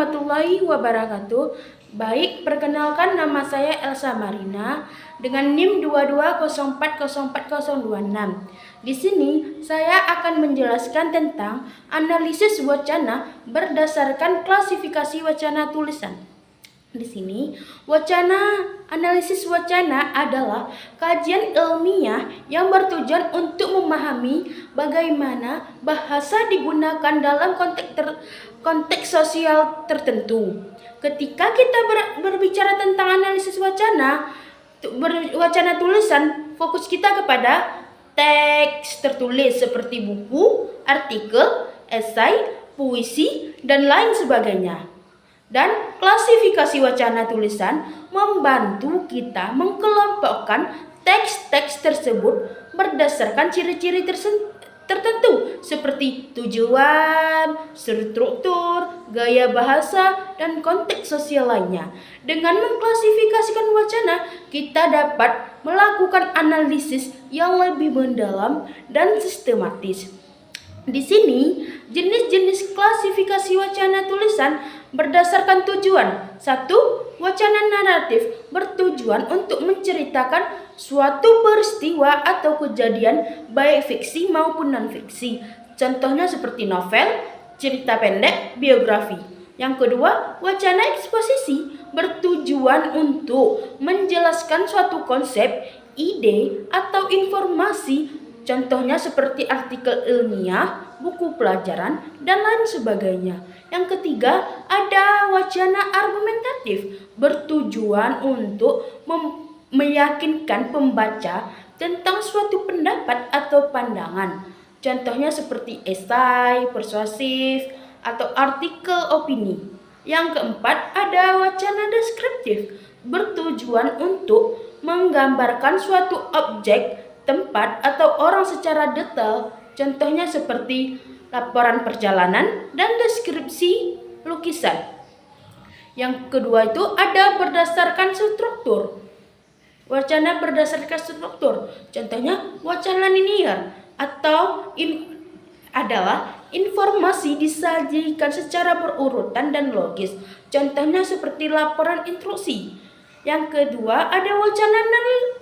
warahmatullahi wabarakatuh. Baik, perkenalkan nama saya Elsa Marina dengan NIM 22040426. Di sini saya akan menjelaskan tentang analisis wacana berdasarkan klasifikasi wacana tulisan. Di sini, analisis wacana adalah kajian ilmiah yang bertujuan untuk memahami bagaimana bahasa digunakan dalam konteks sosial tertentu. Ketika kita berbicara tentang analisis wacana tulisan, fokus kita kepada teks tertulis seperti buku, artikel, esai, puisi, dan lain sebagainya. Dan klasifikasi wacana tulisan membantu kita mengkelompokkan teks-teks tersebut berdasarkan ciri-ciri tertentu seperti tujuan, struktur, gaya bahasa, dan konteks sosial lainnya. Dengan mengklasifikasikan wacana, kita dapat melakukan analisis yang lebih mendalam dan sistematis. Di sini, jenis-jenis klasifikasi wacana tulisan berdasarkan tujuan. 1. Wacana naratif bertujuan untuk menceritakan suatu peristiwa atau kejadian baik fiksi maupun non-fiksi. Contohnya seperti novel, cerita pendek, biografi. Yang kedua, wacana eksposisi bertujuan untuk menjelaskan suatu konsep, ide, atau informasi. Contohnya seperti artikel ilmiah, buku pelajaran, dan lain sebagainya. Yang ketiga, ada wacana argumentatif bertujuan untuk meyakinkan pembaca tentang suatu pendapat atau pandangan. Contohnya seperti esai, persuasif, atau artikel opini. Yang keempat, ada wacana deskriptif bertujuan untuk menggambarkan suatu objek, tempat, atau orang secara detail. Contohnya seperti laporan perjalanan dan deskripsi lukisan. Yang kedua itu ada berdasarkan struktur. Wacana berdasarkan struktur. Contohnya wacana linear atau adalah informasi disajikan secara berurutan dan logis. Contohnya seperti laporan instruksi. Yang kedua ada wacana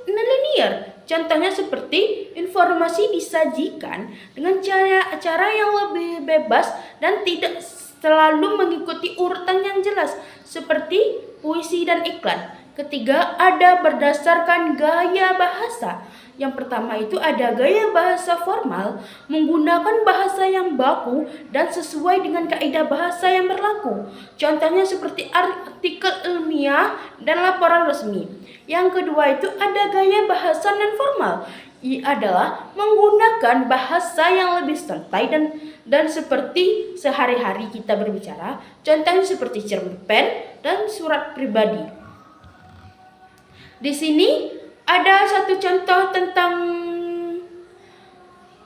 non-linear. Contohnya seperti informasi disajikan dengan cara yang lebih bebas dan tidak selalu mengikuti urutan yang jelas seperti puisi dan iklan. Ketiga ada berdasarkan gaya bahasa. Yang pertama itu ada gaya bahasa formal, menggunakan bahasa yang baku dan sesuai dengan kaidah bahasa yang berlaku. Contohnya seperti artikel ilmiah dan laporan resmi. Yang kedua itu ada gaya bahasa non formal. Adalah menggunakan bahasa yang lebih santai dan seperti sehari-hari kita berbicara. Contohnya seperti cerpen dan surat pribadi. Di sini ada satu contoh tentang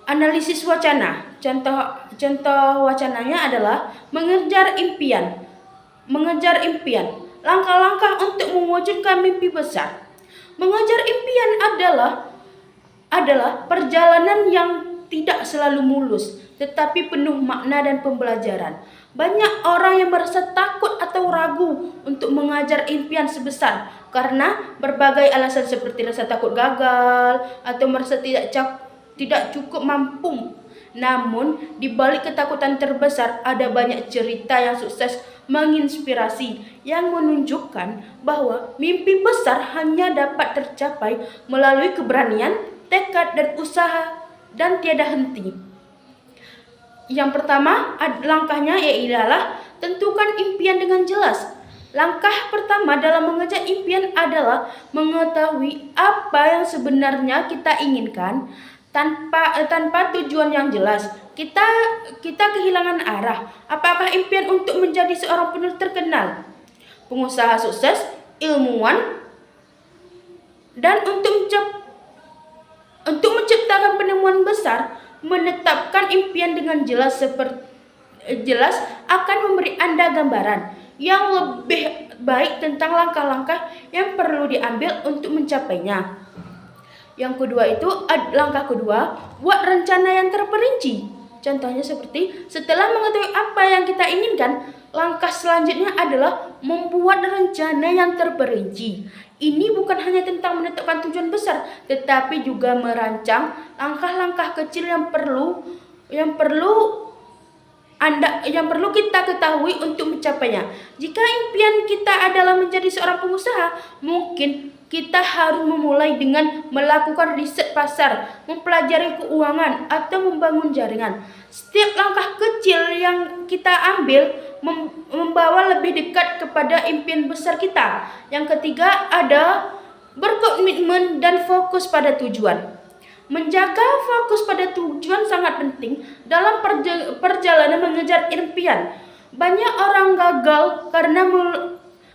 analisis wacana. Contoh wacananya adalah mengejar impian. Mengejar impian. Langkah-langkah untuk mewujudkan mimpi besar. Mengejar impian adalah perjalanan yang tidak selalu mulus, tetapi penuh makna dan pembelajaran. Banyak orang yang merasa takut atau ragu untuk mengejar impian sebesar karena berbagai alasan seperti rasa takut gagal atau merasa tidak cukup mampu. Namun, di balik ketakutan terbesar ada banyak cerita yang sukses menginspirasi yang menunjukkan bahwa mimpi besar hanya dapat tercapai melalui keberanian, tekad, dan usaha dan tiada henti. Yang pertama, langkahnya ialah tentukan impian dengan jelas. Langkah pertama dalam mengejar impian adalah mengetahui apa yang sebenarnya kita inginkan. Tanpa tujuan yang jelas, kita kehilangan arah. Apakah impian untuk menjadi seorang penulis terkenal, pengusaha sukses, ilmuwan, dan untuk menciptakan penemuan besar? Menetapkan impian dengan jelas akan memberi Anda gambaran yang lebih baik tentang langkah-langkah yang perlu diambil untuk mencapainya. Langkah kedua, buat rencana yang terperinci. Contohnya seperti setelah mengetahui apa yang kita inginkan, langkah selanjutnya adalah membuat rencana yang terperinci. Ini bukan hanya tentang menetapkan tujuan besar, tetapi juga merancang langkah-langkah kecil yang perlu kita ketahui untuk mencapainya. Jika impian kita adalah menjadi seorang pengusaha, mungkin kita harus memulai dengan melakukan riset pasar, mempelajari keuangan, atau membangun jaringan. Setiap langkah kecil yang kita ambil membawa lebih dekat kepada impian besar kita. Yang ketiga ada berkomitmen dan fokus pada tujuan. Menjaga fokus pada tujuan sangat penting dalam perjalanan mengejar impian. Banyak orang gagal karena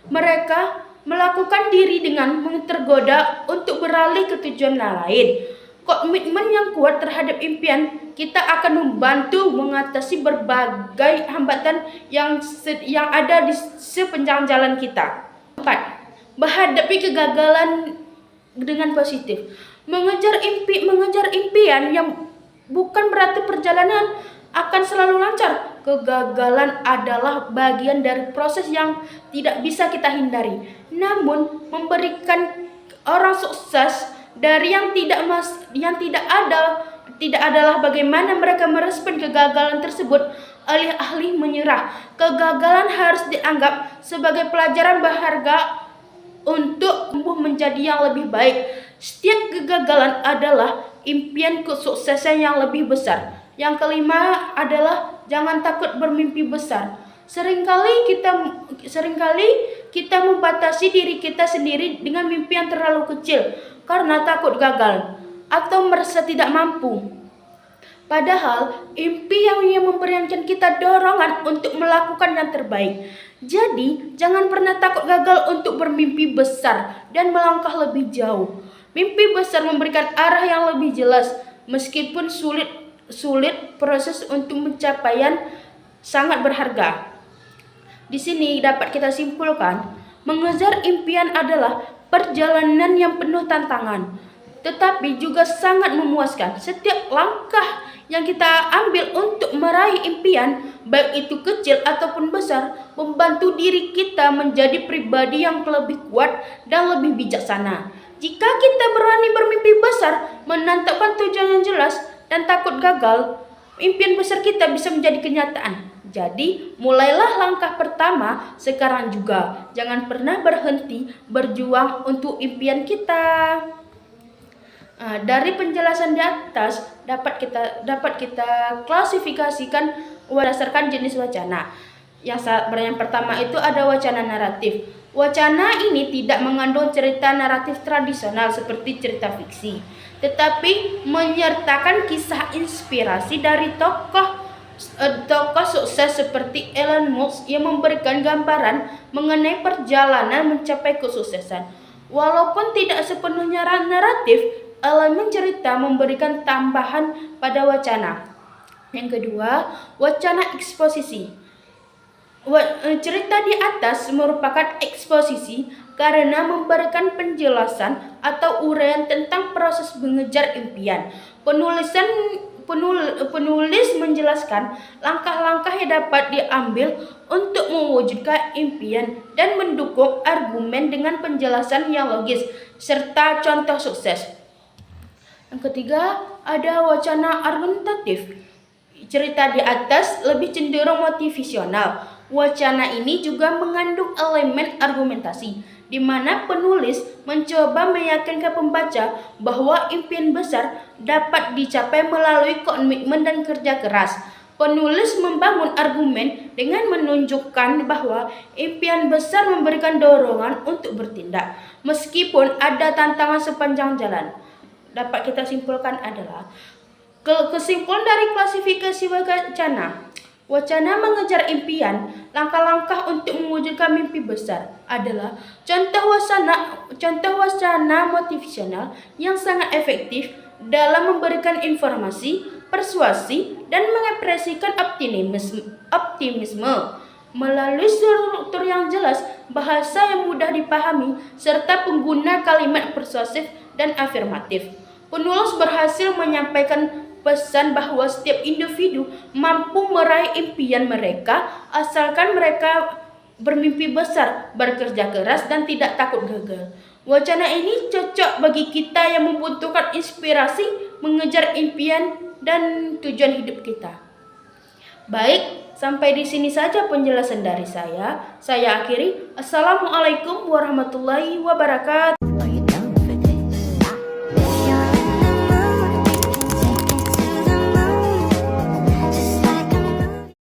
mereka melakukan diri dengan tergoda untuk beralih ke tujuan lain. Komitmen yang kuat terhadap impian kita akan membantu mengatasi berbagai hambatan yang ada di sepanjang jalan kita. 4. Menghadapi kegagalan dengan positif. Mengejar impian yang bukan berarti perjalanan akan selalu lancar. Kegagalan adalah bagian dari proses yang tidak bisa kita hindari. Namun, memberikan orang sukses dari yang tidak adalah bagaimana mereka merespon kegagalan tersebut. Alih-alih menyerah, kegagalan harus dianggap sebagai pelajaran berharga untuk tumbuh menjadi yang lebih baik. Setiap kegagalan adalah impian kesuksesan yang lebih besar. Yang kelima adalah jangan takut bermimpi besar. Seringkali kita membatasi diri kita sendiri dengan mimpi yang terlalu kecil karena takut gagal atau merasa tidak mampu. Padahal impi yang memberikan kita dorongan untuk melakukan yang terbaik. Jadi jangan pernah takut gagal untuk bermimpi besar dan melangkah lebih jauh. Mimpi besar memberikan arah yang lebih jelas, meskipun sulit proses untuk mencapainya sangat berharga. Di sini dapat kita simpulkan, mengejar impian adalah perjalanan yang penuh tantangan, tetapi juga sangat memuaskan. Setiap langkah yang kita ambil untuk meraih impian, baik itu kecil ataupun besar, membantu diri kita menjadi pribadi yang lebih kuat dan lebih bijaksana. Jika kita berani bermimpi besar, menetapkan tujuan yang jelas, dan takut gagal, impian besar kita bisa menjadi kenyataan. Jadi, mulailah langkah pertama sekarang juga. Jangan pernah berhenti berjuang untuk impian kita. Dari penjelasan di atas dapat kita klasifikasikan berdasarkan jenis wacana. Yang pertama itu ada wacana naratif. Wacana ini tidak mengandung cerita naratif tradisional seperti cerita fiksi, tetapi menyertakan kisah inspirasi dari tokoh sukses seperti Elon Musk yang memberikan gambaran mengenai perjalanan mencapai kesuksesan. Walaupun tidak sepenuhnya naratif, elemen cerita memberikan tambahan pada wacana. Yang kedua, wacana eksposisi. Cerita di atas merupakan eksposisi karena memberikan penjelasan atau uraian tentang proses mengejar impian. Penulis menjelaskan langkah-langkah yang dapat diambil untuk mewujudkan impian dan mendukung argumen dengan penjelasan yang logis serta contoh sukses. Yang ketiga, ada wacana argumentatif. Cerita di atas lebih cenderung motivasional. Wacana ini juga mengandung elemen argumentasi, di mana penulis mencoba meyakinkan pembaca bahwa impian besar dapat dicapai melalui komitmen dan kerja keras. Penulis membangun argumen dengan menunjukkan bahwa impian besar memberikan dorongan untuk bertindak, meskipun ada tantangan sepanjang jalan. Dapat kita simpulkan adalah kesimpulan dari klasifikasi wacana. Wacana mengejar impian, langkah-langkah untuk mewujudkan mimpi besar adalah contoh wacana motivasional yang sangat efektif dalam memberikan informasi, persuasi, dan mengekspresikan optimisme melalui struktur yang jelas, bahasa yang mudah dipahami, serta pengguna kalimat persuasif dan afirmatif. Penulis berhasil menyampaikan pesan bahwa setiap individu mampu meraih impian mereka asalkan mereka bermimpi besar, bekerja keras, dan tidak takut gagal. Wacana ini cocok bagi kita yang membutuhkan inspirasi mengejar impian dan tujuan hidup kita. Baik, sampai di sini saja penjelasan dari saya. Saya akhiri. Assalamualaikum warahmatullahi wabarakatuh.